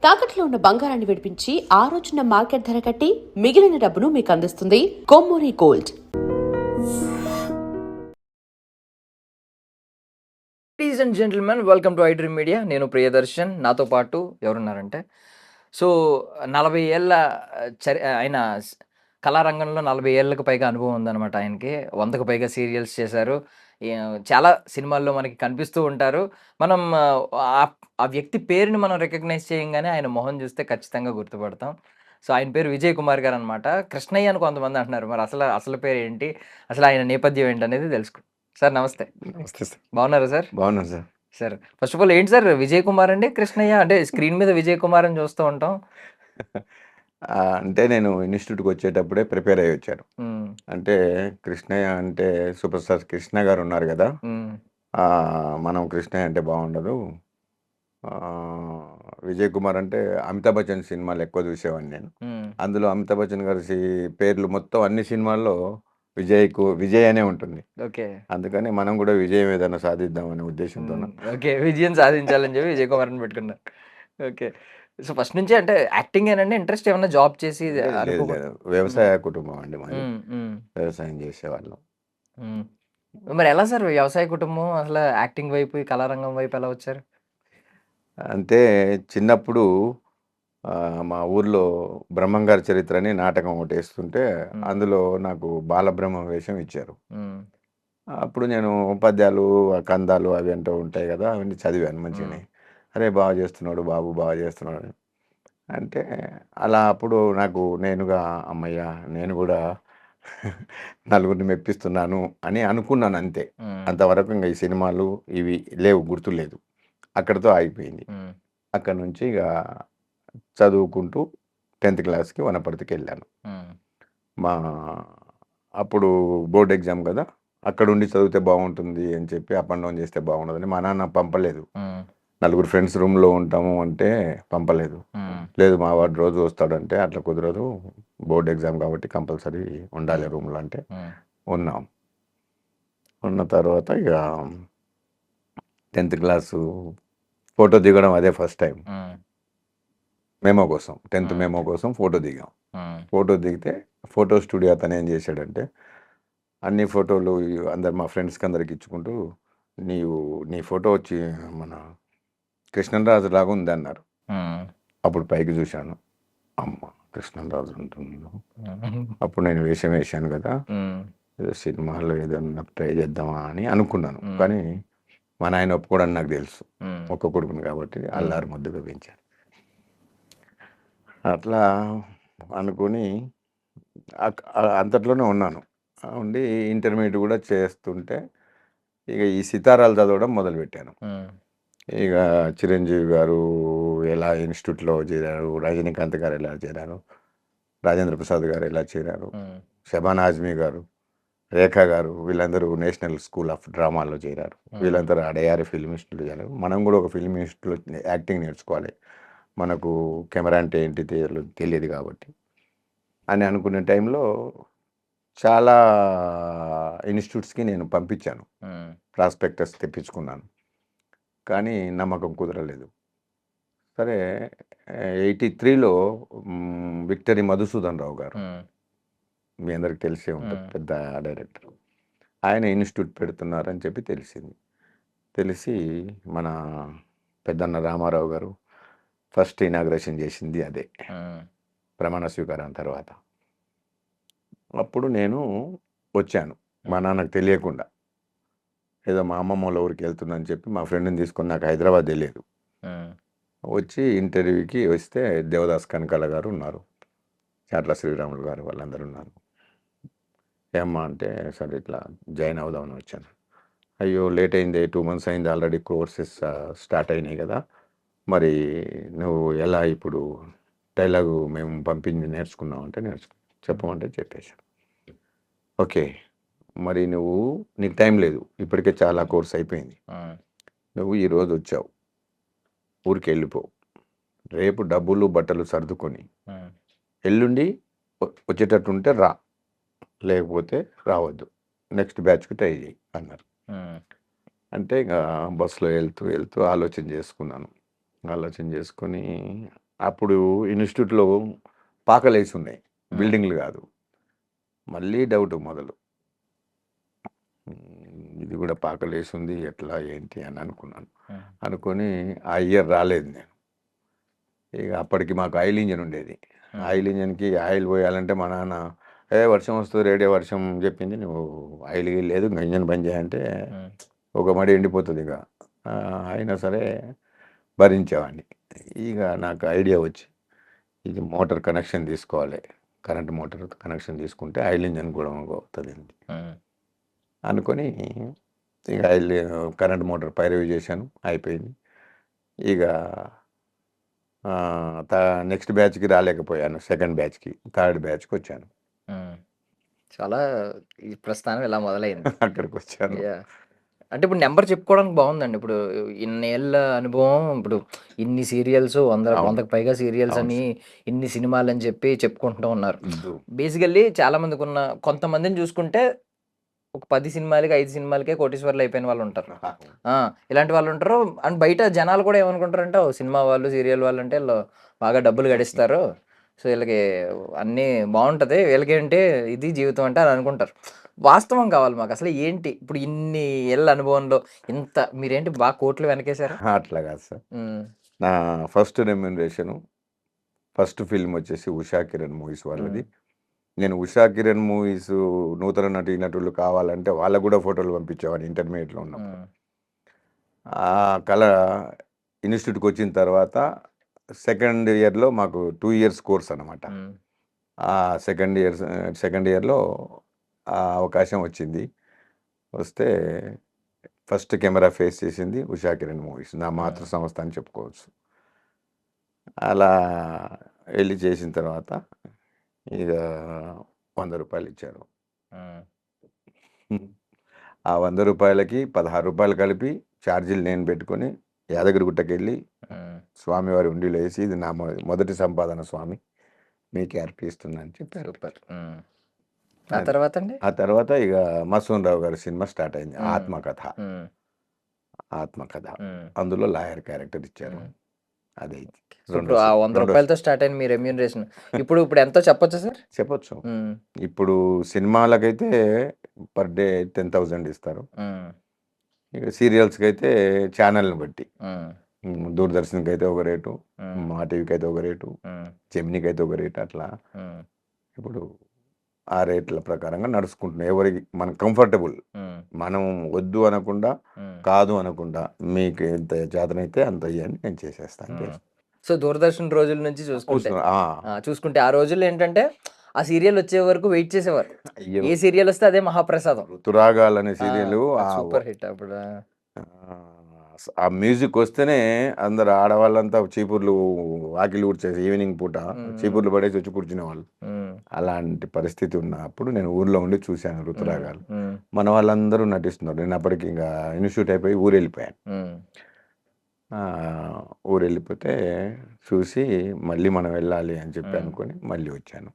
తాకట్లో ఉన్న బంగారాన్ని విడిపించి ఆ రోజున మార్కెట్ ధర కట్టి మిగిలిన డబ్బును మీకు అందిస్తుంది Kommuri gold. Ladies and gentlemen, welcome to iDream media. నేను ప్రియదర్శన్. నాతో పాటు ఎవరున్నారంటే, సో 40 ఏళ్ళ ఆయన కళారంగంలో 40 ఏళ్ళకి పైగా అనుభవం ఉందన్నమాట ఆయనకి. 100కు పైగా సీరియల్స్ చేశారు. చాలా సినిమాల్లో మనకి కనిపిస్తూ ఉంటారు. మనం ఆ వ్యక్తి పేరుని మనం రికగ్నైజ్ చేయంగానే ఆయన మొహం చూస్తే ఖచ్చితంగా గుర్తుపడతాం. సో ఆయన పేరు విజయ్ కుమార్ గారనమాట. కృష్ణయ్య అని కొంతమంది అంటున్నారు. మరి అసలు పేరేంటి? అసలు ఆయన నేపథ్యం ఏంటనేది తెలుసుకుందాం. సార్ నమస్తే. నమస్తే సార్. బాగున్నారా సార్? బాగున్నాను sir. Sir first of all ఏంటి సార్ విజయ్ కుమార్ అండి, కృష్ణయ్య అంటే స్క్రీన్ మీద విజయ్ కుమార్ అని చూస్తూ ఉంటాం. అంటే నేను ఇన్‌స్టిట్యూట్‌కి వచ్చేటప్పుడే ప్రిపేర్ అయ్యి వచ్చాను. అంటే కృష్ణయ్య అంటే సూపర్ స్టార్ కృష్ణ గారు ఉన్నారు కదా! మనం కృష్ణయ్య అంటే బాగుండదు. విజయ్ కుమార్ అంటే అమితాబ్ బచ్చన్ సినిమాలు ఎక్కువ చూసేవాడిని నేను. అందులో అమితాబ్ బచ్చన్ గారి పేర్లు మొత్తం అన్ని సినిమాల్లో విజయ్ అనే ఉంటుంది. ఓకే. అందుకని మనం కూడా విజయం ఏదైనా సాధిద్దాం అనే ఉద్దేశంతో ఓకే, విజయం సాధించాలని చెప్పి విజయ్ కుమార్ అని పెట్టుకున్నారు. ఓకే. సో ఫస్ట్ నుంచి అంటే యాక్టింగ్ ఏనండి ఇంట్రెస్ట్, ఏమన్నా జాబ్ చేసి లేదు, వ్యవసాయ కుటుంబం అండి మాది. వ్యవసాయం చేసేవాళ్ళం. మరి ఎలా సార్ వ్యవసాయ కుటుంబం అసలు యాక్టింగ్ వైపు, ఈ కళారంగం వైపు ఎలా వచ్చారు? అంటే చిన్నప్పుడు మా ఊర్లో బ్రహ్మంగారి చరిత్ర అని నాటకం ఒకటి వేస్తుంటే అందులో నాకు బాలబ్రహ్మ వేషం ఇచ్చారు. అప్పుడు నేను పద్యాలు కందాలు అవి అంటూ ఉంటాయి కదా, అవన్నీ చదివాను మంచిగానే. అరే బాగా చేస్తున్నాడు బాబు, బాగా చేస్తున్నాడు అని. అంటే అలా అప్పుడు నాకు నేనుగా అమ్మయ్య నేను కూడా నలుగురిని మెప్పిస్తున్నాను అని అనుకున్నాను అంతే. అంతవరకు ఇంకా ఈ సినిమాలు ఇవి లేవు, గుర్తులేదు. అక్కడితో ఆగిపోయింది. అక్కడ నుంచి ఇక చదువుకుంటూ 10th క్లాస్కి వనపర్తికి వెళ్ళాను. మా అప్పుడు బోర్డ్ ఎగ్జామ్ కదా, అక్కడ ఉండి చదివితే బాగుంటుంది అని చెప్పి అప్ అండ్ డౌన్ చేస్తే బాగుండదని మా నాన్న పంపలేదు. నలుగురు ఫ్రెండ్స్ రూమ్లో ఉంటాము అంటే పంపలేదు. లేదు మా వాడు రోజు వస్తాడంటే అట్లా కుదరదు, బోర్డ్ ఎగ్జామ్ కాబట్టి కంపల్సరీ ఉండాలి రూమ్లో అంటే ఉన్నాం. ఉన్న తర్వాత ఇక 10th క్లాసు ఫోటో దిగడం అదే ఫస్ట్ టైం. మెమో కోసం 10th మెమో కోసం ఫోటో దిగాం. ఫోటో దిగితే ఫోటో స్టూడియో అతను ఏం చేశాడంటే అన్ని ఫోటోలు అందరు మా ఫ్రెండ్స్కి అందరికి ఇచ్చుకుంటూ నీ ఫోటో వచ్చి మన కృష్ణరాజు లాగా ఉంది అన్నారు. అప్పుడు పైకి చూశాను, అమ్మ కృష్ణరాజు ఉంటుంది. అప్పుడు నేను వేషం వేశాను కదా, ఏదో సినిమాలో ఏదన్నా ట్రై చేద్దామా అని అనుకున్నాను. కానీ మా నాయన ఒప్పుకోవడానికి నాకు తెలుసు, ఒక్క కొడుకుని కాబట్టి అల్లారు ముద్దుగా పెంచాను. అట్లా అనుకుని అంతట్లోనే ఉన్నాను. ఉండి ఇంటర్మీడియట్ కూడా చేస్తుంటే ఇక ఈ సితారాలు చదవడం మొదలుపెట్టాను. ఇక చిరంజీవి గారు ఎలా ఇన్స్టిట్యూట్లో చేరారు, రజనీకాంత్ గారు ఎలా చేరారు, రాజేంద్ర ప్రసాద్ గారు ఎలా చేరారు, షబానా ఆజ్మీ గారు, రేఖా గారు, వీళ్ళందరూ నేషనల్ స్కూల్ ఆఫ్ డ్రామాలో చేరారు. వీళ్ళందరూ అడయారి ఫిల్మ్ ఇన్స్టిట్యూట్లో చేరారు. మనం కూడా ఒక ఫిల్మ్ ఇన్స్టిట్యూట్లో యాక్టింగ్ నేర్చుకోవాలి, మనకు కెమెరా అంటే ఏంటి తెలియదు కాబట్టి అని అనుకునే టైంలో చాలా ఇన్స్టిట్యూట్స్కి నేను పంపించాను, ప్రాస్పెక్టస్ తెప్పించుకున్నాను. కానీ నమ్మకం కుదరలేదు. సరే 83లో విక్టరీ మధుసూదన్ రావు గారు, మీ అందరికి తెలిసే ఉంటుంది, పెద్ద డైరెక్టర్, ఆయన ఇన్స్టిట్యూట్ పెడుతున్నారని చెప్పి తెలిసి మన పెద్దన్న రామారావు గారు ఫస్ట్ ఇనాగ్రేషన్ చేసింది అదే, ప్రమాణ స్వీకారం తర్వాత. అప్పుడు నేను వచ్చాను మా నాన్నకు తెలియకుండా, ఏదో మా అమ్మమ్మ వాళ్ళ ఊరికి వెళ్తుందని చెప్పి మా ఫ్రెండ్ని తీసుకొని, నాకు హైదరాబాద్ తెలియదు. వచ్చి ఇంటర్వ్యూకి వస్తే దేవదాస్ కనకాల గారు ఉన్నారు, చాట్ల శ్రీరాములు గారు, వాళ్ళందరూ ఉన్నారు. ఏమ్మా అంటే సరే ఇట్లా జాయిన్ అవుదామని వచ్చాను. అయ్యో లేట్ అయింది, 2 months అయింది, ఆల్రెడీ కోర్సెస్ స్టార్ట్ అయినాయి కదా, మరి నువ్వు ఎలా ఇప్పుడు డైలాగు మేము పంపించి నేర్చుకున్నావు అంటే చెప్పమంటే చెప్పేశాను. ఓకే, మరి నీకు టైం లేదు, ఇప్పటికే చాలా కోర్స్ అయిపోయింది, నువ్వు ఈరోజు వచ్చావు, ఊరికి వెళ్ళిపో, రేపు డబ్బులు బట్టలు సర్దుకొని ఎల్లుండి వచ్చేటట్టుంటే రా, లేకపోతే రావద్దు, నెక్స్ట్ బ్యాచ్కి ట్రై చేయి అన్నారు. అంటే ఇంకా బస్సులో వెళ్తూ ఆలోచన చేసుకుని అప్పుడు ఇన్స్టిట్యూట్లో పాకలేసి ఉన్నాయి, బిల్డింగ్లు కాదు. మళ్ళీ డౌట్ మొదలు. ఇది కూడా పాకలేసి ఉంది, ఎట్లా ఏంటి అని అనుకున్నాను. అనుకొని ఆ ఇయర్ రాలేదు నేను. ఇక అప్పటికి మాకు ఆయిల్ ఇంజన్ ఉండేది. ఆయిల్ ఇంజన్కి ఆయిల్ పోయాలంటే మా నాన్న వర్షం వస్తుంది, రేడియో వర్షం చెప్పింది, నువ్వు ఆయిల్ లేదు ఇంజన్ బంద్ చేయంటే ఒక మడి ఎండిపోతుంది. ఇక అయినా సరే భరించేవాడిని. ఇక నాకు ఐడియా వచ్చి ఇది మోటార్ కనెక్షన్ తీసుకోవాలి, కరెంట్ మోటార్ కనెక్షన్ తీసుకుంటే ఆయిల్ ఇంజన్ కూడా అవుతుంది అనుకొని ఇక ఆయిల్ కరెంట్ మోటార్ పైరవి చేశాను, అయిపోయింది. ఇక నెక్స్ట్ బ్యాచ్కి రాలేకపోయాను, సెకండ్ బ్యాచ్కి, థర్డ్ బ్యాచ్కి వచ్చాను. చాలా ఈ ప్రస్థానం ఇలా మొదలైంది. అక్కడికి వచ్చాను. అంటే ఇప్పుడు నెంబర్ చెప్పుకోవడానికి బాగుందండి. ఇప్పుడు ఇన్నేళ్ళ అనుభవం, ఇప్పుడు ఇన్ని సీరియల్స్, వందకు పైగా సీరియల్స్ అని, ఇన్ని సినిమాలు అని చెప్పి చెప్పుకుంటూ ఉన్నారు. బేసికల్లీ చాలా మందికి ఉన్న, కొంతమందిని చూసుకుంటే ఒక 10 సినిమాలకి 5 సినిమాలకే కోటీశ్వర్లు అయిపోయిన వాళ్ళు ఉంటారు. ఇలాంటి వాళ్ళు ఉంటారు. అండ్ బయట జనాలు కూడా ఏమనుకుంటారంటే, సినిమా వాళ్ళు, సీరియల్ వాళ్ళు అంటే వీళ్ళు బాగా డబ్బులు గడిస్తారు, సో వీళ్ళకి అన్నీ బాగుంటుంది, వీళ్ళకి ఏంటి ఇది జీవితం అంటే అని అనుకుంటారు. వాస్తవం కావాలి మాకు. అసలు ఏంటి ఇప్పుడు ఇన్ని ఏళ్ళ అనుభవంలో ఇంత మీరేంటి బాగా కోట్లు వెనకేశారు? అట్లా కాదు సార్. నా ఫస్ట్ రెమ్యూనరేషను, ఫస్ట్ ఫిల్మ్ వచ్చేసి ఉషా కిరణ్ మూవీస్ వాళ్ళది. నేను ఉషా కిరణ్ మూవీస్ నూతన నటీనటులు కావాలంటే వాళ్ళకు కూడా ఫోటోలు పంపించేవాడిని ఇంటర్మీడియట్లో ఉన్నప్పుడు. ఆ కళ ఇన్స్టిట్యూట్కి వచ్చిన తర్వాత సెకండ్ ఇయర్లో మాకు 2 ఇయర్స్ కోర్స్ అనమాట. ఆ సెకండ్ ఇయర్లో ఆ అవకాశం వచ్చింది. వస్తే ఫస్ట్ కెమెరా ఫేస్ చేసింది ఉషా కిరణ్ మూవీస్, నా మాతృ సంస్థ అని చెప్పుకోవచ్చు. అలా వెళ్ళి చేసిన తర్వాత ఇక 100 రూపాయలు ఇచ్చారు. ఆ 100 రూపాయలకి 16 రూపాయలు కలిపి ఛార్జీలు నేను పెట్టుకొని యాదగిరిగుట్టకి వెళ్ళి స్వామివారి ఉండిలో వేసి, ఇది నా మొదటి సంపాదన స్వామి, మీకే అర్పిస్తుందని చెప్పారు. ఆ తర్వాత ఇక మసూన్ రావు గారి సినిమా స్టార్ట్ అయింది, ఆత్మకథ. అందులో లాయర్ క్యారెక్టర్ ఇచ్చారు. అదే ఇప్పుడు ఆ 100 రూపాయలతో స్టార్ట్ అయిన మీ రెమ్యూనరేషన్ ఇప్పుడు ఎంతో చెప్పొచ్చు సార్? చెప్పొచ్చు. ఇప్పుడు సినిమాలకైతే పర్ డే 10,000 ఇస్తారు. ఇక సీరియల్స్కి అయితే ఛానల్ని బట్టి, దూరదర్శన్కి అయితే ఒక రేటు, మా టీవీకి అయితే ఒక రేటు, జెమినీకి అయితే ఒక రేటు, అట్లా ఇప్పుడు ఆ రేట్ల ప్రకారంగా నడుచుకుంటున్నాయి. ఎవరికి మనం కంఫర్టబుల్, మనం వద్దు అనకుండా, కాదు అనకుండా, మీకు ఎంత చేతనైతే అంత అయ్యని నేను చేసేస్తాను. సో దూరదర్శన్ రోజుల నుంచి చూసుకుంటే ఆ రోజుల్లో ఏంటంటే ఆ సీరియల్ వచ్చే వరకు వెయిట్ చేసేవారు. ఏ సీరియల్ వస్తే అదే మహాప్రసాదం. ఋతురాగాలు అనే సీరియల్ సూపర్ హిట్. అప్పుడు ఆ మ్యూజిక్ వస్తేనే అందరు ఆడవాళ్ళంతా చీపుర్లు వాకిలు ఊడ్చేసి ఈవినింగ్ పూట చీపుర్లు పడేసి వచ్చి కూర్చునే వాళ్ళు. అలాంటి పరిస్థితి ఉన్నప్పుడు నేను ఊర్లో ఉండి చూశాను ఋతురాగాలు. మన వాళ్ళందరూ నటిస్తున్నారు. నేను అప్పటికి ఇంకా ఇన్స్టిట్యూట్ అయిపోయి ఊరు వెళ్ళిపోయాను. ఊరు వెళ్ళిపోతే చూసి మళ్ళీ మనం వెళ్ళాలి అని చెప్పి అనుకొని మళ్ళీ వచ్చాను.